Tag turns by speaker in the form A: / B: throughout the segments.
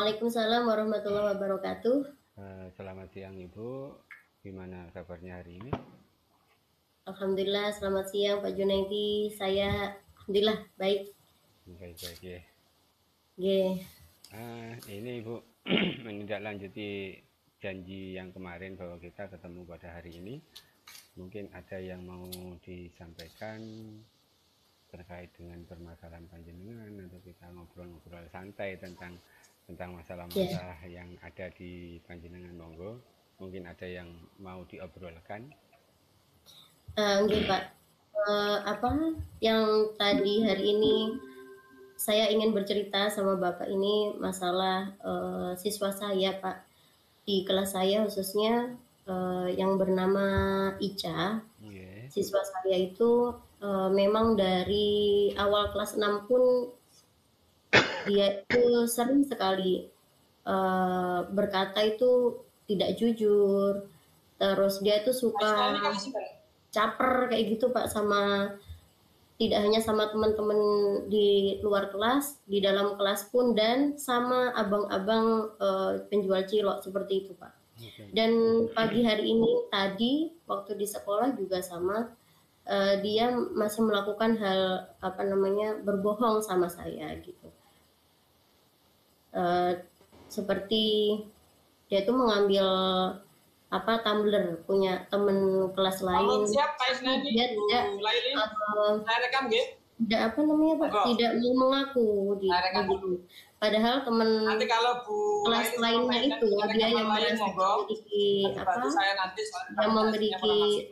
A: Waalaikumsalam warahmatullahi wabarakatuh.
B: Selamat siang Ibu, gimana kabarnya hari ini?
A: Alhamdulillah, selamat siang Pak Junaidi. Saya alhamdulillah baik.
B: Baik-baik ya.
A: G.
B: Ini Ibu menindaklanjuti janji yang kemarin bahwa kita ketemu pada hari ini. Mungkin ada yang mau disampaikan terkait dengan permasalahan panjenengan, atau kita ngobrol-ngobrol santai tentang masalah-masalah yang ada di panjenengan, monggo. Mungkin ada yang mau diobrolkan.
A: Nggih Pak. Apa yang tadi hari ini saya ingin bercerita sama Bapak ini masalah siswa saya Pak, di kelas saya khususnya yang bernama Ica. Siswa saya itu memang dari awal kelas 6 pun dia itu sering sekali berkata itu tidak jujur. Terus dia itu suka caper kayak gitu Pak, sama tidak hanya sama teman-teman di luar kelas, di dalam kelas pun, dan sama abang-abang penjual cilok seperti itu Pak. Dan pagi hari ini tadi waktu di sekolah juga sama, dia masih melakukan hal berbohong sama saya gitu. Seperti dia itu mengambil tumbler punya temen kelas lain. Dia tidak tidak mau mengaku di begitu. Padahal teman kelas lainnya itu dia yang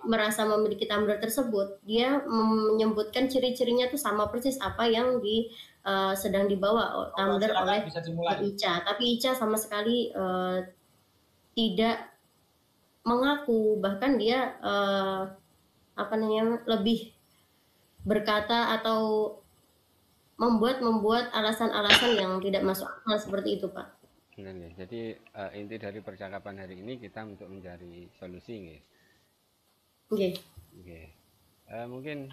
A: merasa memiliki tumbler tersebut, dia menyebutkan ciri-cirinya itu sama persis apa yang sedang dibawa tumbler oleh Ica. Tapi Ica sama sekali tidak mengaku, bahkan dia lebih berkata atau membuat alasan-alasan yang tidak masuk akal seperti itu Pak.
B: Jadi inti dari percakapan hari ini kita untuk mencari solusi, mungkin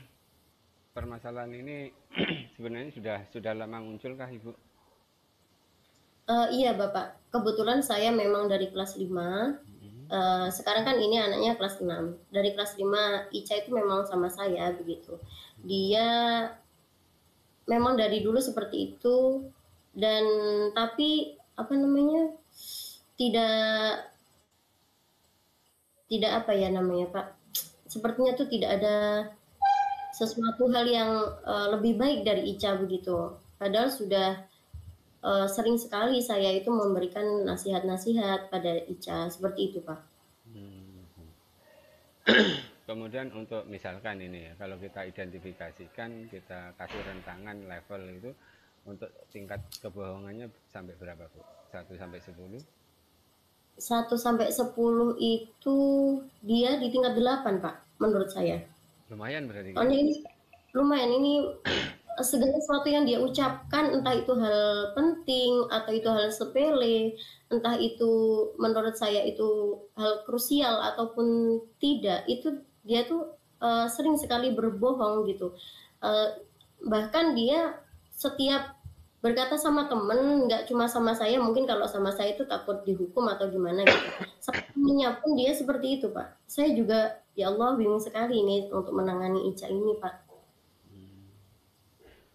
B: permasalahan ini sebenarnya sudah lama munculkah Ibu?
A: Iya Bapak, kebetulan saya memang dari kelas 5. Sekarang kan ini anaknya kelas 6. Dari kelas 5 Ica itu memang sama saya begitu. Dia memang dari dulu seperti itu, dan tapi tidak Pak, sepertinya tuh tidak ada sesuatu hal yang lebih baik dari Ica begitu. Padahal sudah sering sekali saya itu memberikan nasihat-nasihat pada Ica seperti itu Pak.
B: Kemudian untuk misalkan ini ya, kalau kita identifikasikan, kita kasih rentangan level itu untuk tingkat kebohongannya sampai berapa Bu? 1 sampai 10?
A: 1 sampai 10 itu dia di tingkat 8 Pak, menurut saya.
B: Lumayan berarti.
A: Lumayan, ini segala sesuatu yang dia ucapkan, entah itu hal penting atau itu hal sepele, entah itu menurut saya itu hal krusial ataupun tidak, itu dia tuh sering sekali berbohong gitu. Bahkan dia setiap berkata sama temen, nggak cuma sama saya, mungkin kalau sama saya itu takut dihukum atau gimana gitu. Sama temennya pun dia seperti itu Pak. Saya juga ya Allah bingung sekali ini untuk menangani Ica ini Pak.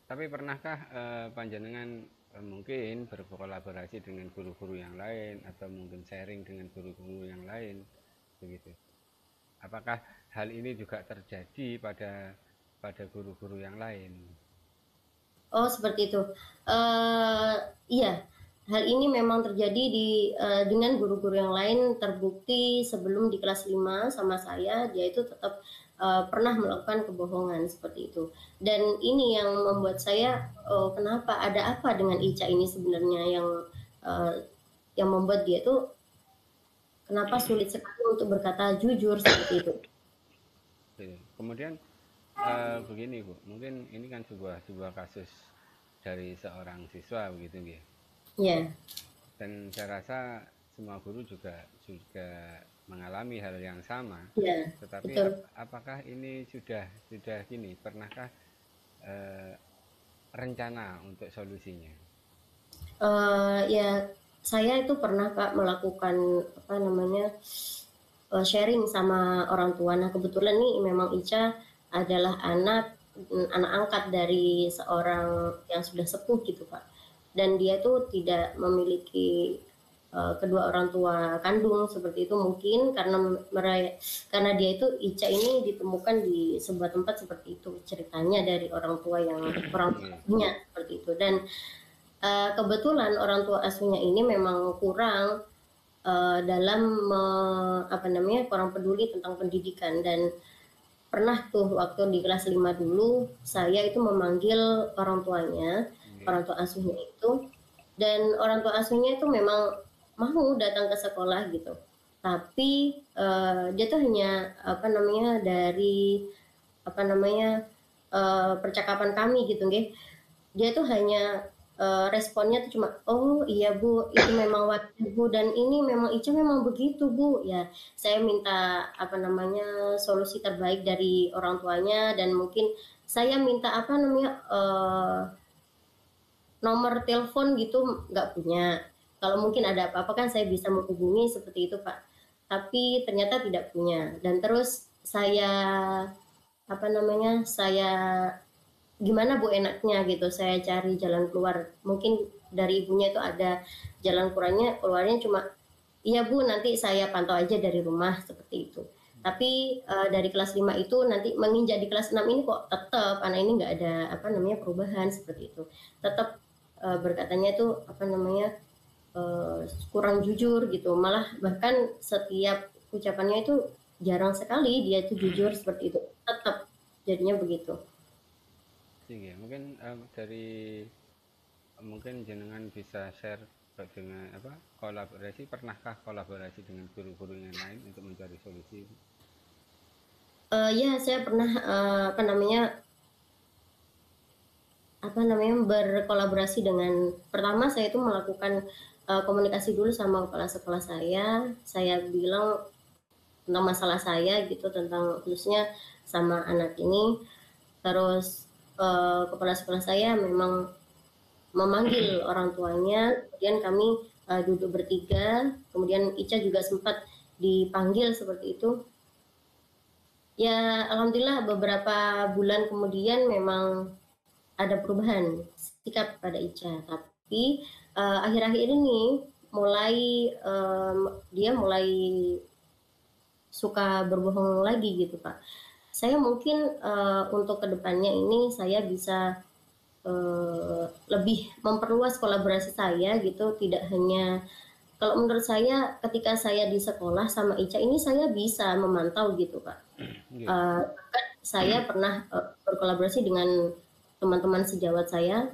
B: Tapi pernahkah panjenengan mungkin berkolaborasi dengan guru-guru yang lain, atau mungkin sharing dengan guru-guru yang lain begitu? Apakah hal ini juga terjadi pada guru-guru yang lain?
A: Oh seperti itu. Iya, hal ini memang terjadi dengan guru-guru yang lain. Terbukti sebelum di kelas 5 sama saya, dia itu tetap pernah melakukan kebohongan seperti itu. Dan ini yang membuat saya, kenapa, ada apa dengan Ica ini sebenarnya yang membuat dia tuh kenapa sulit sekali untuk berkata jujur seperti itu.
B: Kemudian begini Bu, mungkin ini kan sebuah kasus dari seorang siswa begitu ya.
A: Iya.
B: Dan saya rasa semua guru juga mengalami hal yang sama.
A: Ya,
B: tetapi apakah ini sudah gini, pernahkah rencana untuk solusinya?
A: Ya saya itu pernah Kak melakukan apa namanya sharing sama orang tua. Nah kebetulan nih memang Ica adalah anak angkat dari seorang yang sudah sepuh gitu Pak. Dan dia tuh tidak memiliki kedua orang tua kandung seperti itu, mungkin karena dia itu Ica ini ditemukan di sebuah tempat seperti itu ceritanya dari orang tua
B: Oke.
A: asuhnya seperti itu. Dan kebetulan orang tua asuhnya ini memang kurang dalam apa namanya kurang peduli tentang pendidikan. Dan pernah tuh waktu di kelas 5 dulu saya itu memanggil orang tuanya,
B: Oke.
A: orang tua asuhnya itu, dan orang tua asuhnya itu memang mau datang ke sekolah gitu. Tapi dia tuh hanya apa namanya dari apa namanya percakapan kami gitu nggih. Dia tuh hanya responnya tuh cuma, "Oh iya Bu, itu memang wajar Bu, dan ini memang Ica memang begitu Bu." Ya, saya minta apa namanya solusi terbaik dari orang tuanya, dan mungkin saya minta apa namanya nomor telepon gitu nggak punya. Kalau mungkin ada apa-apa kan saya bisa menghubungi seperti itu Pak. Tapi ternyata tidak punya. Dan terus saya apa namanya saya gimana Bu enaknya gitu, saya cari jalan keluar. Mungkin dari ibunya itu ada jalan keluarnya cuma, iya Bu nanti saya pantau aja dari rumah seperti itu. Tapi dari kelas 5 itu nanti menginjak di kelas 6 ini kok tetap anak ini nggak ada apa namanya perubahan seperti itu. Tetap berkatanya itu apa namanya kurang jujur gitu. Malah bahkan setiap ucapannya itu jarang sekali dia itu jujur seperti itu. Tetap jadinya begitu.
B: Tinggi. Mungkin dari mungkin jenengan bisa share dengan apa kolaborasi, pernahkah kolaborasi dengan guru-guru yang lain untuk mencari solusi?
A: Ya saya pernah apa namanya berkolaborasi dengan, pertama saya itu melakukan komunikasi dulu sama kepala sekolah saya. Saya bilang tentang masalah saya gitu, tentang khususnya sama anak ini. Terus kepala sekolah saya memang memanggil orang tuanya, kemudian kami duduk bertiga, kemudian Ica juga sempat dipanggil seperti itu. Ya alhamdulillah beberapa bulan kemudian memang ada perubahan sikap pada Ica. Tapi akhir-akhir ini mulai dia mulai suka berbohong lagi gitu Pak. Saya mungkin untuk kedepannya ini saya bisa lebih memperluas kolaborasi saya gitu, tidak hanya, kalau menurut saya ketika saya di sekolah sama Ica ini saya bisa memantau gitu Pak.
B: Nggih.
A: Saya pernah berkolaborasi dengan teman-teman sejawat saya,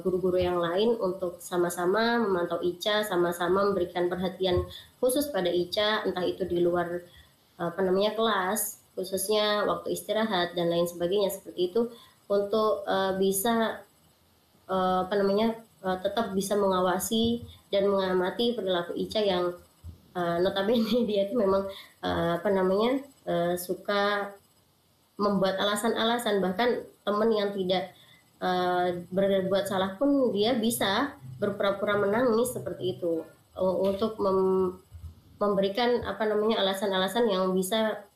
A: guru-guru yang lain untuk sama-sama memantau Ica, sama-sama memberikan perhatian khusus pada Ica, entah itu di luar apa namanya kelas, khususnya waktu istirahat dan lain sebagainya seperti itu, untuk bisa apa namanya tetap bisa mengawasi dan mengamati perilaku Ica yang notabene dia itu memang apa namanya suka membuat alasan-alasan, bahkan teman yang tidak berbuat salah pun dia bisa berpura-pura menangis seperti itu untuk memberikan apa namanya alasan-alasan yang bisa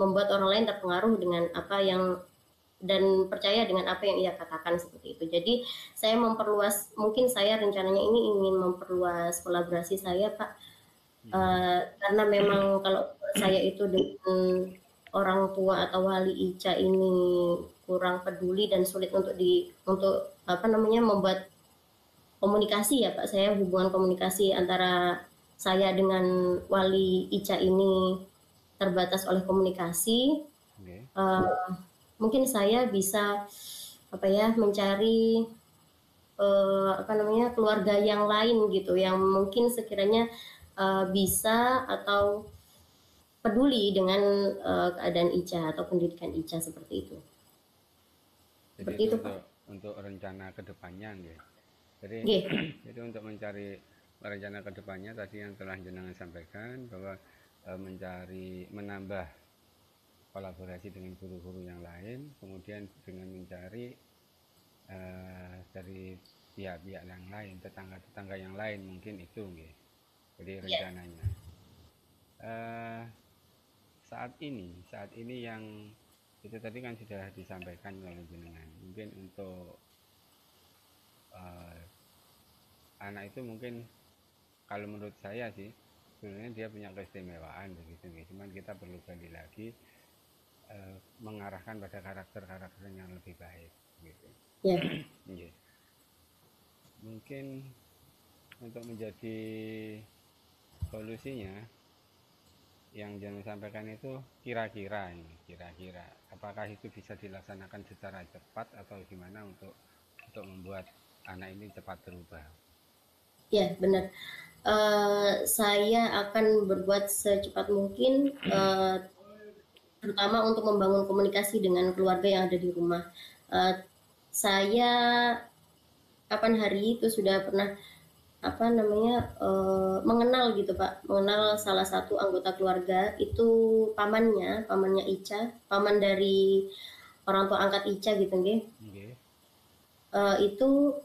A: membuat orang lain terpengaruh dengan apa yang dan percaya dengan apa yang ia katakan seperti itu. Jadi saya memperluas, mungkin saya rencananya ini ingin memperluas kolaborasi saya Pak. Karena memang kalau saya itu dengan orang tua atau wali Ica ini kurang peduli dan sulit untuk apa namanya membuat komunikasi ya Pak. Saya hubungan komunikasi antara saya dengan wali Ica ini terbatas oleh komunikasi.
B: Oke.
A: Uh, Mungkin saya bisa apa ya mencari apa namanya keluarga yang lain gitu yang mungkin sekiranya bisa atau peduli dengan keadaan Ica atau pendidikan Ica seperti itu.
B: Jadi
A: Seperti
B: itu
A: itu Pak.
B: untuk rencana kedepannya, nggih. Jadi
A: Oke.
B: jadi untuk mencari rencana kedepannya tadi yang telah jenengan sampaikan bahwa mencari menambah kolaborasi dengan guru-guru yang lain, kemudian dengan mencari dari pihak-pihak yang lain, tetangga-tetangga yang lain mungkin itu nggih. Jadi
A: Ya,
B: rencananya eh, saat ini yang itu tadi kan sudah disampaikan oleh jenengan. Mungkin untuk eh, anak itu mungkin kalau menurut saya sih sebenarnya dia punya keistimewaan begitu nggih. Cuman kita perlu gali lagi mengarahkan pada karakter-karakter yang lebih baik gitu.
A: ya,
B: Nggih. Mungkin untuk menjadi solusinya yang jangan sampaikan itu kira-kira apakah itu bisa dilaksanakan secara cepat atau gimana untuk membuat anak ini cepat berubah.
A: ya, benar. Saya akan berbuat secepat mungkin, terutama untuk membangun komunikasi dengan keluarga yang ada di rumah. Eh, saya kapan hari itu sudah pernah apa namanya mengenal gitu Pak, mengenal salah satu anggota keluarga itu pamannya Ica, paman dari orang tua angkat Ica gitu nggih.
B: Okay.
A: Itu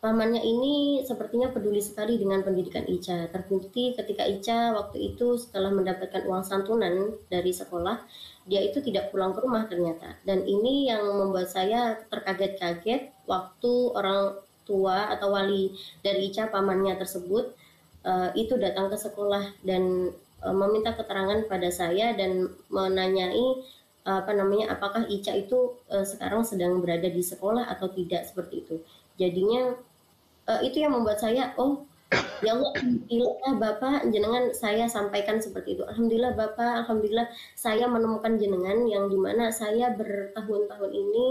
A: pamannya ini sepertinya peduli sekali dengan pendidikan Ica. Terbukti ketika Ica waktu itu setelah mendapatkan uang santunan dari sekolah, dia itu tidak pulang ke rumah ternyata. Dan ini yang membuat saya terkaget-kaget waktu orang tua atau wali dari Ica pamannya tersebut itu datang ke sekolah dan meminta keterangan pada saya dan menanyai apa namanya apakah Ica itu sekarang sedang berada di sekolah atau tidak seperti itu. Jadinya itu yang membuat saya oh ya Allah, alhamdulillah Bapak jenengan saya sampaikan seperti itu. Alhamdulillah Bapak, alhamdulillah saya menemukan jenengan yang dimana saya bertahun-tahun ini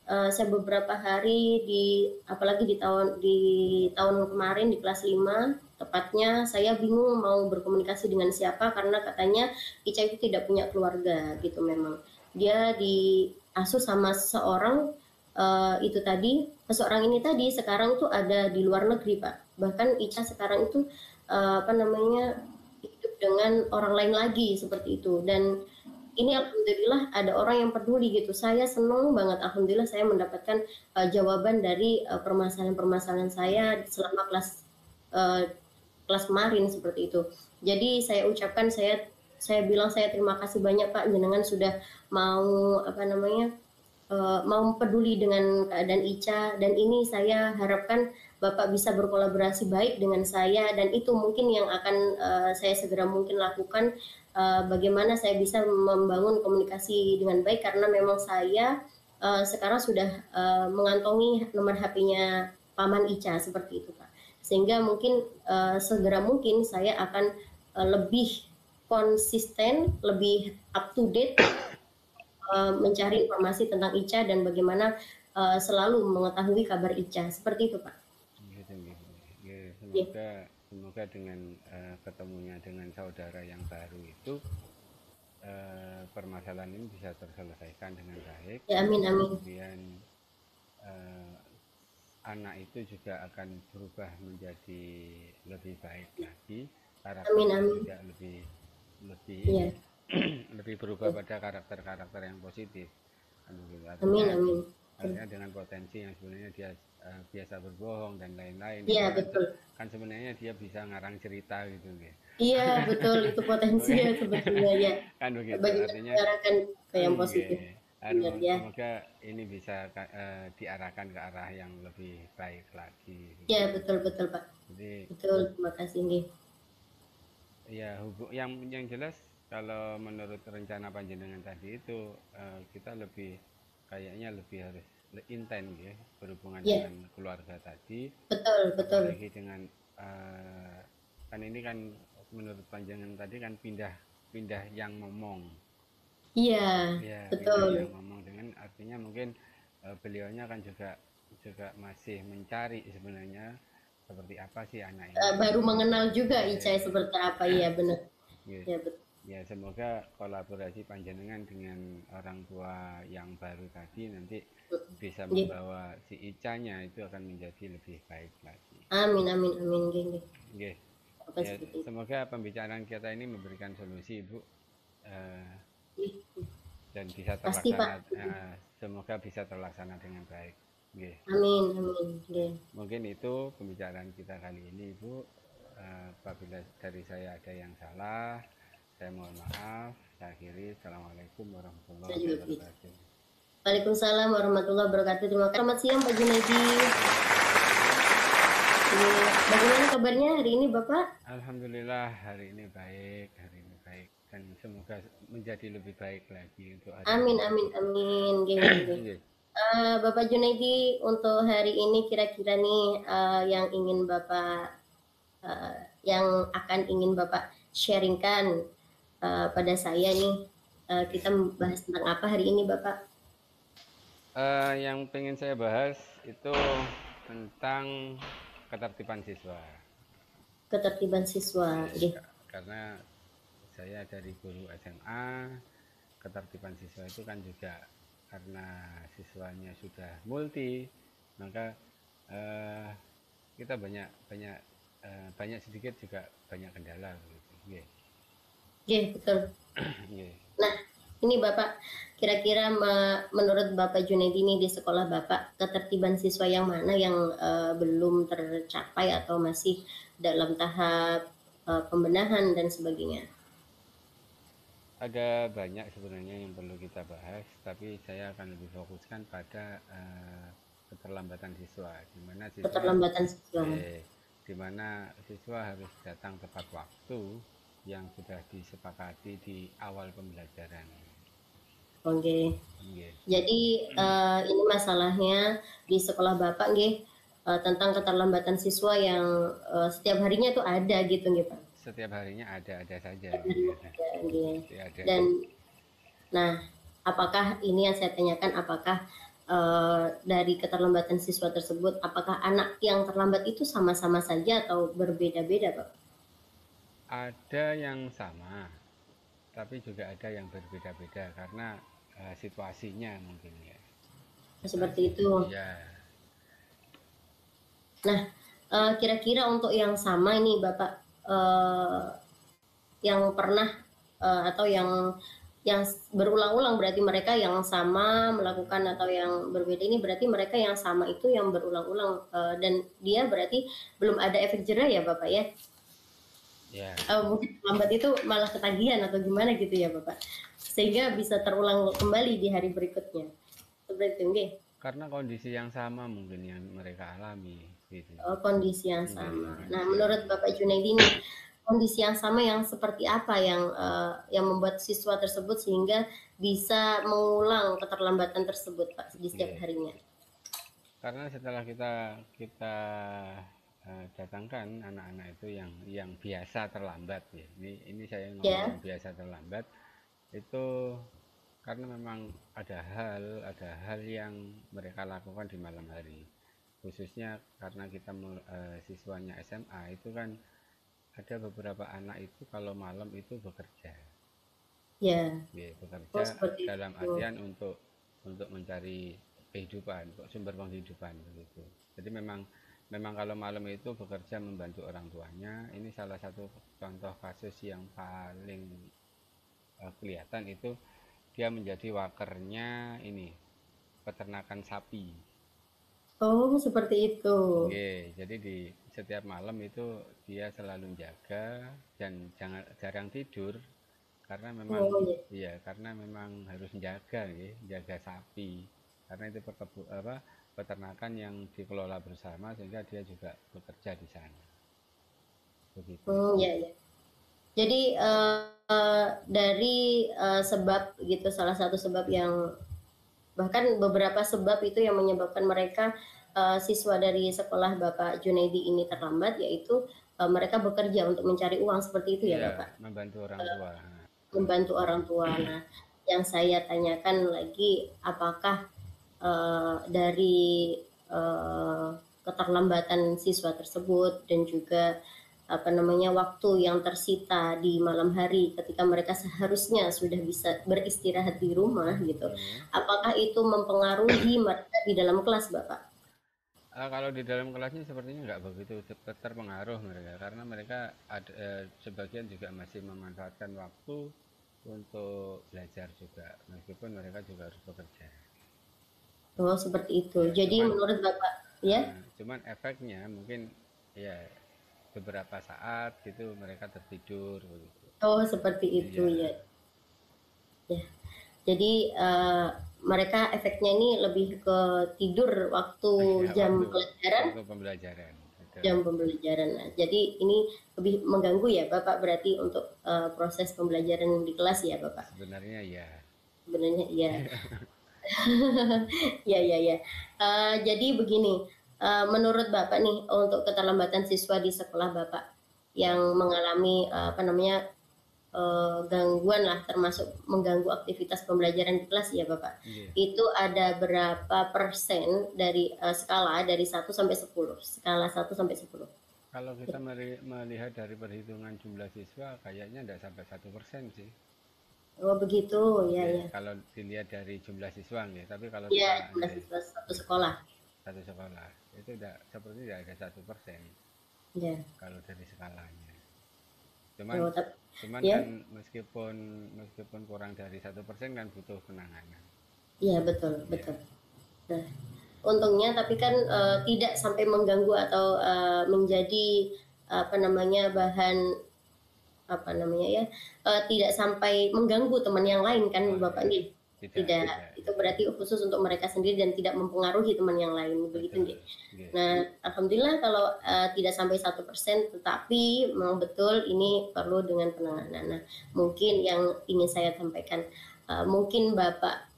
A: saya beberapa hari di apalagi di tahun kemarin di kelas 5 tepatnya saya bingung mau berkomunikasi dengan siapa karena katanya Ica itu tidak punya keluarga gitu memang. Dia diasuh sama seseorang itu tadi seseorang ini tadi sekarang tuh ada di luar negeri Pak, bahkan Ica sekarang itu apa namanya hidup dengan orang lain lagi seperti itu dan ini alhamdulillah ada orang yang peduli gitu, saya senang banget alhamdulillah saya mendapatkan jawaban dari permasalahan-permasalahan saya selama uh, kelas kemarin seperti itu. Jadi saya ucapkan saya bilang saya terima kasih banyak Pak jenengan sudah mau apa namanya mau peduli dengan keadaan Ica dan ini saya harapkan Bapak bisa berkolaborasi baik dengan saya dan itu mungkin yang akan saya segera mungkin lakukan bagaimana saya bisa membangun komunikasi dengan baik karena memang saya sekarang sudah mengantongi nomor HP-nya Paman Ica seperti itu Pak. Sehingga mungkin segera mungkin saya akan lebih konsisten, lebih up to date mencari informasi tentang Ica dan bagaimana selalu mengetahui kabar Ica. Seperti itu, Pak.
B: Gitu, gitu. Ya,
A: Ya,
B: semoga dengan ketemunya dengan saudara yang baru itu permasalahan ini bisa terselesaikan dengan baik.
A: ya amin, amin.
B: Kemudian eh, anak itu juga akan berubah menjadi lebih baik lagi,
A: Amin,
B: karakternya
A: amin.
B: juga lebih lebih ini
A: Ya,
B: lebih berubah
A: ya.
B: pada karakter-karakter yang positif.
A: Amin,
B: Artinya
A: amin.
B: artinya dengan potensi yang sebenarnya dia biasa berbohong dan lain-lain itu
A: Iya,
B: kan
A: betul.
B: kan sebenarnya dia bisa ngarang cerita gitu ya.
A: Iya, betul. Itu potensi
B: Oke.
A: ya sebetulnya ya.
B: Kan begitu
A: Bagaimana
B: artinya.
A: mengarahkan ke yang positif.
B: Nggih.
A: Benar ya.
B: Semoga ini bisa diarahkan ke arah yang lebih baik lagi
A: Ya,
B: begitu.
A: betul, betul, Pak.
B: Jadi
A: Betul, terima kasih, Nggih.
B: ya yang jelas kalau menurut rencana panjenengan tadi itu kita lebih kayaknya lebih harus intens ya berhubungan
A: Ya,
B: dengan keluarga tadi,
A: betul, betul.
B: apalagi dengan kan ini kan menurut panjenengan tadi kan pindah pindah yang ngomong.
A: Iya,
B: Ya, pindah yang
A: betul.
B: ngomong dengan artinya mungkin beliaunya kan juga juga masih mencari sebenarnya seperti apa sih anak ini
A: Baru
B: gitu.
A: mengenal juga Ica
B: Ya,
A: seperti apa. Iya, benar.
B: yes.
A: Ya, betul.
B: Ya, semoga kolaborasi panjenengan dengan orang tua yang baru tadi nanti bisa
A: Nggih.
B: membawa si Icanya itu akan menjadi lebih baik lagi.
A: Amin, amin, amin, nggih, nggih.
B: Oke.
A: Apa
B: Ya,
A: seperti itu.
B: semoga pembicaraan kita ini memberikan solusi, Bu. Eh,
A: Nggih.
B: dan bisa
A: Pasti,
B: terlaksana
A: Pak.
B: semoga bisa terlaksana dengan baik. Nggih.
A: Amin, amin. Nggih.
B: Mungkin itu pembicaraan kita kali ini, Ibu. Apabila dari saya ada yang salah, saya mohon maaf. Saya akhiri. Assalamualaikum
A: Saya
B: warahmatullahi
A: juga begitu.
B: wabarakatuh.
A: Waalaikumsalam warahmatullahi wabarakatuh. Terima kasih. Selamat siang Pak Junaidi. Bagaimana kabarnya hari ini Bapak?
B: Alhamdulillah hari ini baik, dan semoga menjadi lebih baik lagi untuk hari
A: Amin,
B: ini.
A: amin, amin. Nggih, nggih, nggih.
B: Nggih.
A: Bapak Junaidi, untuk hari ini kira-kira nih yang ingin Bapak yang akan ingin Bapak sharingkan pada saya nih, kita bahas tentang apa hari ini Bapak?
B: Yang pengen saya bahas itu tentang ketertiban siswa.
A: Ketertiban siswa. Nggih.
B: Karena saya dari guru SMA, ketertiban siswa itu kan juga karena siswanya sudah multi, maka kita banyak sedikit juga banyak kendala gitu.
A: Nggih, betul. Nah, ini Bapak, kira-kira menurut Bapak Junaidi ini di sekolah Bapak, ketertiban siswa yang mana yang belum tercapai atau masih dalam tahap pembenahan dan sebagainya?
B: Ada banyak sebenarnya yang perlu kita bahas, tapi saya akan lebih fokuskan pada keterlambatan siswa,
A: Keterlambatan siswa.
B: Di mana siswa harus datang tepat waktu yang sudah disepakati di awal pembelajaran.
A: Oke. Jadi ini masalahnya di sekolah Bapak nggih tentang keterlambatan siswa yang setiap harinya tuh ada gitu nggih Pak.
B: Setiap harinya ada saja.
A: Ada. Dan nah, apakah ini yang saya tanyakan, apakah dari keterlambatan siswa tersebut, apakah anak yang terlambat itu sama-sama saja atau berbeda-beda Pak?
B: Ada yang sama, tapi juga ada yang berbeda-beda karena situasinya mungkin ya.
A: Seperti itu.
B: Ya.
A: Nah, kira-kira untuk yang sama ini Bapak, yang pernah atau yang berulang-ulang, berarti mereka yang sama melakukan atau yang berbeda ini berarti mereka yang sama itu yang berulang-ulang dan dia berarti belum ada efek jerah ya Bapak ya?
B: Ya.
A: Mungkin lambat itu malah ketagihan atau gimana gitu ya Bapak, sehingga bisa terulang kembali di hari berikutnya. Seperti itu nggih?
B: Karena kondisi yang sama mungkin yang mereka alami gitu.
A: Kondisi yang sama. Nah, menurut Bapak Junaidi ini kondisi yang sama yang seperti apa yang membuat siswa tersebut sehingga bisa mengulang keterlambatan tersebut Pak di setiap harinya?
B: Karena setelah kita datangkan anak-anak itu yang biasa terlambat ya. Ini saya ngomong biasa terlambat itu karena memang ada hal yang mereka lakukan di malam hari, khususnya karena kita siswanya SMA itu kan ada beberapa anak itu kalau malam itu bekerja. Bekerja dalam artian untuk mencari kehidupan, sumber penghidupan begitu. Jadi memang kalau malam itu bekerja membantu orang tuanya. Ini salah satu contoh kasus yang paling kelihatan itu dia menjadi wakernya ini peternakan sapi.
A: Oh, seperti itu.
B: Jadi di setiap malam itu dia selalu jaga dan jarang tidur karena memang karena memang harus jaga sapi. Karena itu peternakan yang dikelola bersama sehingga dia juga bekerja di sana. Begitu.
A: Iya. Jadi dari sebab gitu, salah satu sebab yang bahkan beberapa sebab itu yang menyebabkan mereka siswa dari sekolah Bapak Junaidi ini terlambat, yaitu mereka bekerja untuk mencari uang, seperti itu ya Bapak?
B: Membantu orang tua.
A: Membantu orang tua. Nah, yang saya tanyakan lagi, apakah dari keterlambatan siswa tersebut dan juga waktu yang tersita di malam hari ketika mereka seharusnya sudah bisa beristirahat di rumah gitu, apakah itu mempengaruhi mereka di dalam kelas Bapak?
B: Kalau di dalam kelasnya sepertinya nggak begitu terpengaruh mereka, karena mereka sebagian juga masih memanfaatkan waktu untuk belajar juga, meskipun mereka juga harus bekerja.
A: Oh, seperti itu.
B: Ya,
A: Jadi menurut Bapak, ya?
B: cuman efeknya mungkin ya beberapa saat gitu mereka tertidur begitu.
A: Oh, seperti itu
B: Iya,
A: ya. Ya. Jadi mereka efeknya ini lebih ke tidur waktu
B: ya
A: jam
B: waktu
A: pelajaran,
B: waktu pembelajaran. Betul.
A: jam pembelajaran. Nah, jadi ini lebih mengganggu ya Bapak berarti untuk proses pembelajaran di kelas ya Bapak.
B: Sebenarnya ya.
A: Sebenarnya iya. Ya, ya, ya. Jadi begini, menurut Bapak nih untuk keterlambatan siswa di sekolah Bapak yang
B: Hmm,
A: mengalami apa namanya gangguan lah, termasuk mengganggu aktivitas pembelajaran di kelas ya Bapak.
B: iya.
A: Itu ada berapa persen dari skala dari 1 sampai 10, skala 1 sampai 10.
B: Kalau kita melihat dari perhitungan jumlah siswa, kayaknya tidak sampai 1% sih.
A: Oh begitu, ya,
B: Nggih,
A: ya.
B: kalau dilihat dari jumlah siswa nggih, tapi kalau
A: Ya, jumlah
B: nggih,
A: siswa satu
B: nggih,
A: sekolah.
B: satu sekolah itu tidak seperti tidak ada 1%
A: Ya.
B: kalau dari skalanya. Cuman
A: Oh, tapi,
B: cuman
A: ya,
B: kan meskipun meskipun kurang dari 1% kan butuh penanganan.
A: ya betul,
B: Ya,
A: betul. Nah, untungnya tapi kan tidak sampai mengganggu atau menjadi apa namanya bahan apa namanya ya tidak sampai mengganggu teman yang lain kan
B: oh
A: Bapak
B: ya,
A: nih,
B: tidak
A: tidak,
B: tidak
A: itu
B: tidak,
A: berarti khusus untuk mereka sendiri dan tidak mempengaruhi teman yang lain begitu
B: betul.
A: nih.
B: Nggih,
A: Nah alhamdulillah kalau tidak sampai 1%, tetapi memang betul ini perlu dengan penanganan. Nah mungkin yang ingin saya sampaikan, mungkin Bapak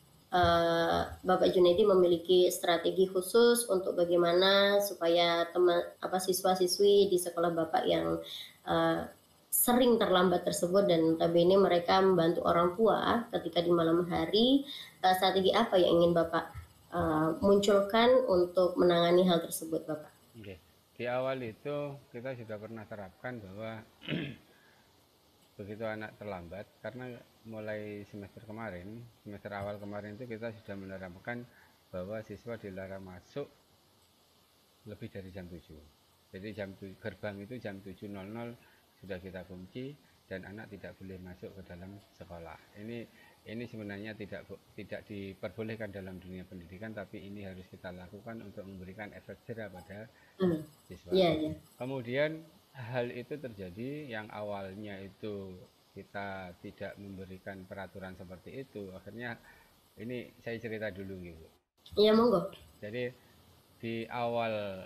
A: Junaidi memiliki strategi khusus untuk bagaimana supaya teman apa siswa-siswi di sekolah Bapak yang uh, sering terlambat tersebut dan notabene mereka membantu orang tua ketika di malam hari, strategi apa yang ingin Bapak munculkan untuk menangani hal tersebut Bapak?
B: nggih. Di awal itu kita sudah pernah terapkan bahwa begitu anak terlambat, karena mulai semester kemarin, semester awal kemarin itu kita sudah menerapkan bahwa siswa dilarang masuk lebih dari jam 7. Jadi gerbang itu jam 7.00 sudah kita kunci dan anak tidak boleh masuk ke dalam sekolah. Ini sebenarnya tidak diperbolehkan dalam dunia pendidikan, tapi ini harus kita lakukan untuk memberikan efek jerah pada
A: Hmm.
B: siswa.
A: Ya, ya.
B: Kemudian hal itu terjadi yang awalnya itu kita tidak memberikan peraturan seperti itu. Akhirnya ini saya cerita dulu gitu.
A: Iya, monggo.
B: Jadi di awal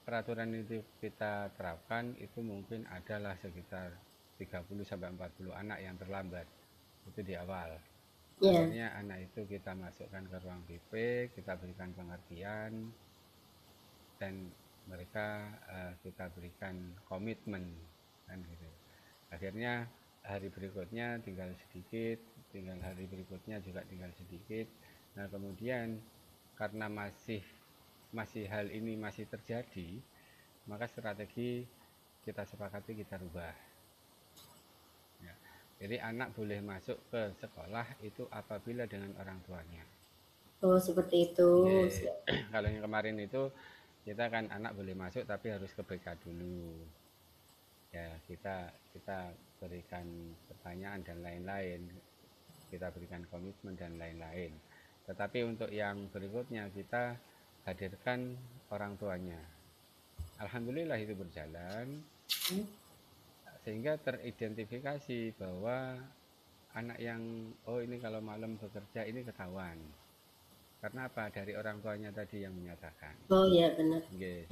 B: peraturan itu kita terapkan itu mungkin adalah sekitar 30 sampai 40 anak yang terlambat. Itu di awal.
A: Ya.
B: Akhirnya anak itu kita masukkan ke ruang BP, kita berikan pengertian dan mereka kita berikan komitmen kan gitu. Akhirnya hari berikutnya tinggal sedikit, tinggal hari berikutnya juga tinggal sedikit. Nah kemudian karena masih hal ini masih terjadi, maka strategi kita sepakati kita rubah. Ya. Jadi anak boleh masuk ke sekolah itu apabila dengan orang tuanya.
A: Oh seperti itu.
B: Oke. Kalau yang kemarin itu kita kan anak boleh masuk tapi harus ke BK dulu. Ya kita berikan pertanyaan dan lain-lain, kita berikan komitmen dan lain-lain. Tetapi untuk yang berikutnya kita hadirkan orang tuanya. Alhamdulillah itu berjalan sehingga teridentifikasi bahwa anak yang oh ini kalau malam bekerja ini ketahuan. Karena apa? Dari orang tuanya tadi yang menyatakan.
A: Oh ya benar.
B: Oke,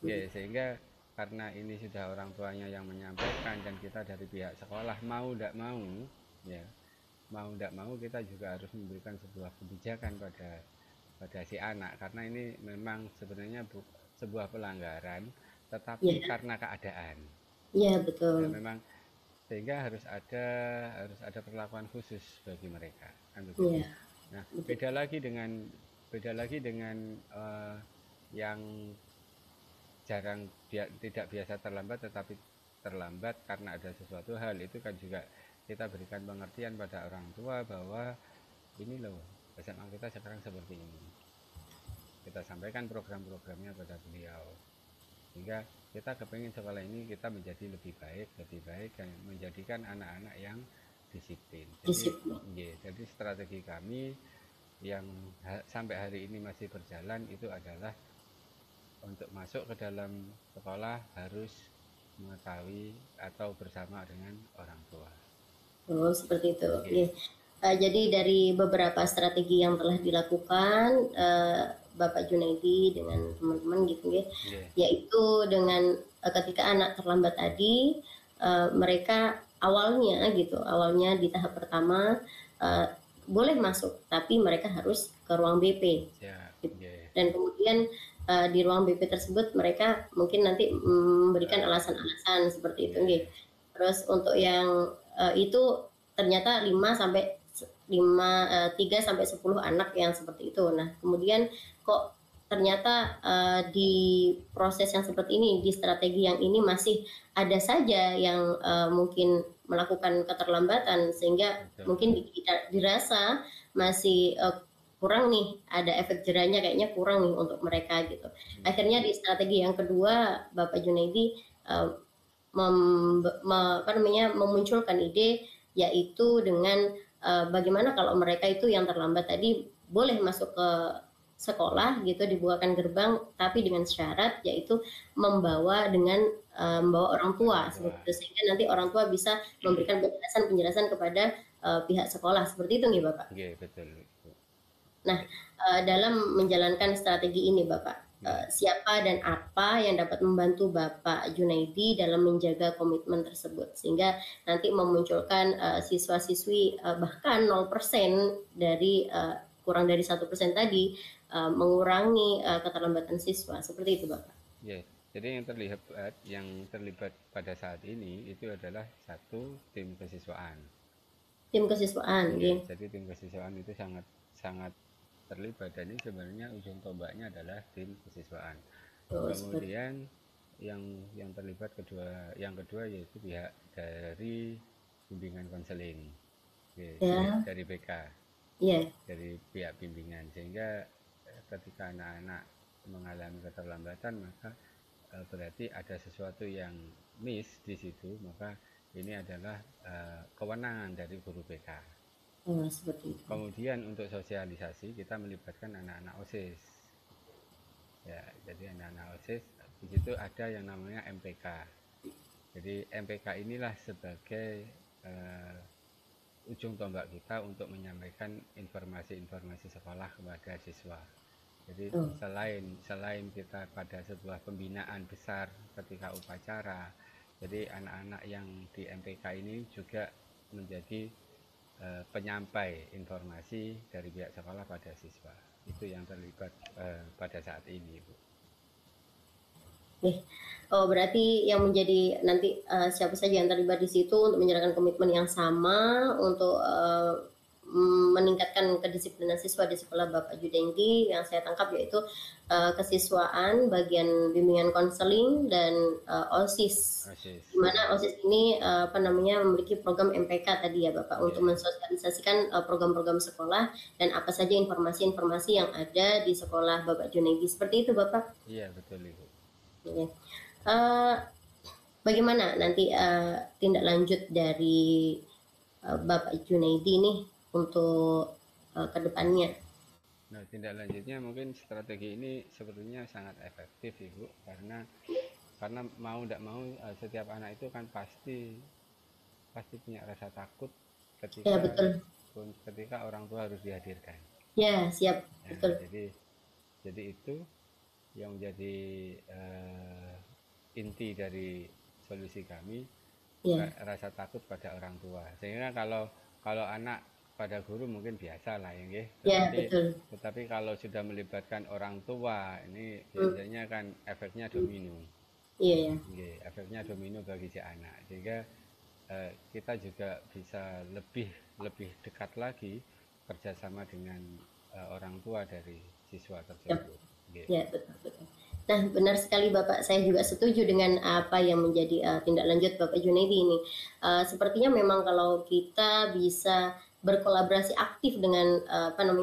A: Jadi
B: sehingga karena ini sudah orang tuanya yang menyampaikan dan kita dari pihak sekolah mau tidak mau ya mau tidak mau kita juga harus memberikan sebuah kebijakan pada si anak karena ini memang sebenarnya sebuah pelanggaran tetapi
A: ya,
B: karena keadaan
A: ya
B: ya
A: betul.
B: memang sehingga harus ada perlakuan khusus bagi mereka kan begitu.
A: Ya,
B: Nah
A: betul.
B: beda lagi dengan yang jarang tidak biasa terlambat tetapi terlambat karena ada sesuatu hal itu kan juga kita berikan pengertian pada orang tua bahwa ini loh SMA kita sekarang seperti ini, kita sampaikan program-programnya pada beliau sehingga kita kepingin sekolah ini kita menjadi lebih baik dan menjadikan anak-anak yang disiplin. Jadi
A: Disiplin.
B: strategi kami yang sampai hari ini masih berjalan itu adalah untuk masuk ke dalam sekolah harus mengetahui atau bersama dengan orang tua.
A: Oh, seperti itu.
B: Oke.
A: Iya. Jadi dari beberapa strategi yang telah dilakukan Bapak Junaidi dengan teman-teman gitu ya,
B: Oke.
A: yaitu dengan ketika anak terlambat tadi, mereka awalnya di tahap pertama boleh masuk, tapi mereka harus ke ruang BP.
B: Siap.
A: Gitu.
B: Oke.
A: Dan kemudian di ruang BP tersebut mereka mungkin nanti memberikan alasan-alasan seperti itu,
B: Oke.
A: Terus untuk yang itu ternyata 3 sampai 10 anak yang seperti itu. Nah, kemudian kok ternyata di proses yang seperti ini, di strategi yang ini masih ada saja yang mungkin melakukan keterlambatan, sehingga
B: Betul.
A: mungkin dirasa masih kurang nih, ada efek jerahnya kayaknya kurang nih untuk mereka gitu. Akhirnya di strategi yang kedua Bapak Junaidi memunculkan ide, yaitu dengan bagaimana kalau mereka itu yang terlambat tadi boleh masuk ke sekolah gitu, dibukakan gerbang, tapi dengan syarat yaitu membawa orang tua, sehingga nanti orang tua bisa memberikan penjelasan kepada pihak sekolah, seperti itu nih Bapak.
B: Oke, betul.
A: Nah, dalam menjalankan strategi ini Bapak, siapa dan apa yang dapat membantu Bapak Junaidi dalam menjaga komitmen tersebut, sehingga nanti memunculkan siswa-siswi bahkan 0% dari kurang dari 1% tadi mengurangi keterlambatan siswa, seperti itu Bapak.
B: Ya, jadi yang terlibat pada saat ini itu adalah satu tim kesiswaan.
A: Tim kesiswaan,
B: ya. Jadi tim kesiswaan itu sangat terlibat, dan ini sebenarnya ujung tombaknya adalah tim kesiswaan. Kemudian yang terlibat yang kedua yaitu pihak dari bimbingan konseling, dari BK, dari pihak bimbingan, sehingga ketika anak-anak mengalami keterlambatan maka berarti ada sesuatu yang miss di situ, maka ini adalah kewenangan dari guru BK.
A: Seperti itu.
B: Kemudian untuk sosialisasi kita melibatkan anak-anak OSIS. Ya, jadi anak-anak OSIS di situ ada yang namanya MPK. Jadi MPK inilah sebagai ujung tombak kita untuk menyampaikan informasi-informasi sekolah kepada siswa. Jadi selain kita pada sebuah pembinaan besar ketika upacara, jadi anak-anak yang di MPK ini juga menjadi penyampai informasi dari pihak sekolah pada siswa. Itu yang terlibat pada saat ini, Bu.
A: Oh, berarti yang menjadi nanti siapa saja yang terlibat di situ untuk menyerahkan komitmen yang sama untuk meningkatkan kedisiplinan siswa di sekolah Bapak Junaidi, yang saya tangkap yaitu kesiswaan, bagian bimbingan konseling, dan OSIS. Di mana OSIS ini memiliki program MPK tadi ya Bapak, untuk mensosialisasikan program-program sekolah dan apa saja informasi-informasi yang ada di sekolah Bapak Junaidi. Seperti itu Bapak?
B: Iya, betul Ibu.
A: Bagaimana nanti tindak lanjut dari Bapak Junaidi nih untuk kedepannya?
B: Nah, tindak lanjutnya mungkin strategi ini sebetulnya sangat efektif Ibu, karena mau tidak mau setiap anak itu kan pasti punya rasa takut ketika orang tua harus dihadirkan.
A: Ya, siap.
B: Nah,
A: betul.
B: Jadi itu yang menjadi inti dari solusi kami, rasa takut pada orang tua. Sehingga kalau anak pada guru mungkin biasa lah ya,
A: betul.
B: Tetapi kalau sudah melibatkan orang tua, ini biasanya kan efeknya domino.
A: Iya.
B: Efeknya domino bagi si anak, sehingga kita juga bisa lebih dekat lagi kerjasama dengan orang tua dari siswa tersebut.
A: Ya, betul. Nah, benar sekali Bapak, saya juga setuju dengan apa yang menjadi tindak lanjut Bapak Junaidi ini. Sepertinya memang kalau kita bisa berkolaborasi aktif dengan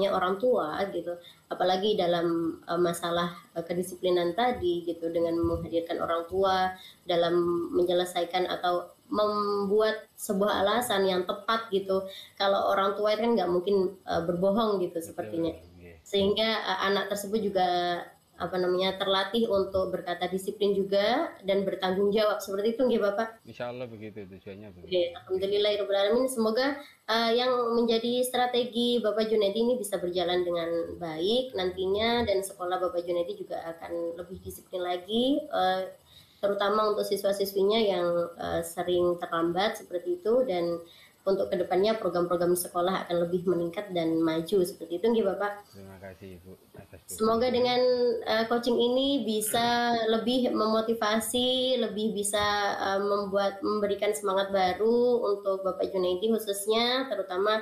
A: orang tua gitu, apalagi dalam masalah kedisiplinan tadi gitu, dengan menghadirkan orang tua dalam menyelesaikan atau membuat sebuah alasan yang tepat gitu. Kalau orang tua itu kan nggak mungkin berbohong gitu sepertinya. Sehingga anak tersebut juga terlatih untuk berkata disiplin juga dan bertanggung jawab seperti itu nggih Bapak.
B: Insya Allah begitu tujuannya begitu.
A: Oke, alhamdulillahirobbilalamin. Semoga yang menjadi strategi Bapak Junaidi ini bisa berjalan dengan baik nantinya, dan sekolah Bapak Junaidi juga akan lebih disiplin lagi, terutama untuk siswa-siswinya yang sering terlambat seperti itu, dan untuk kedepannya program-program sekolah akan lebih meningkat dan maju seperti itu nggih Bapak.
B: Terima kasih Ibu atas
A: Semoga dengan coaching ini bisa lebih memotivasi, lebih bisa memberikan semangat baru untuk Bapak Junaidi khususnya, terutama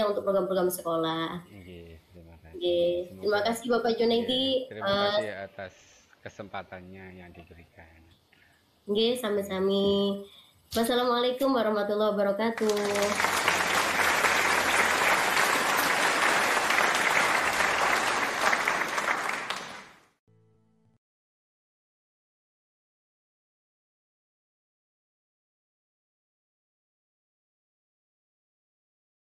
A: untuk program-program sekolah.
B: Terima kasih.
A: Terima kasih Bapak Junaidi.
B: Terima kasih atas kesempatannya yang diberikan.
A: Sami-sami. Wassalamualaikum warahmatullahi wabarakatuh.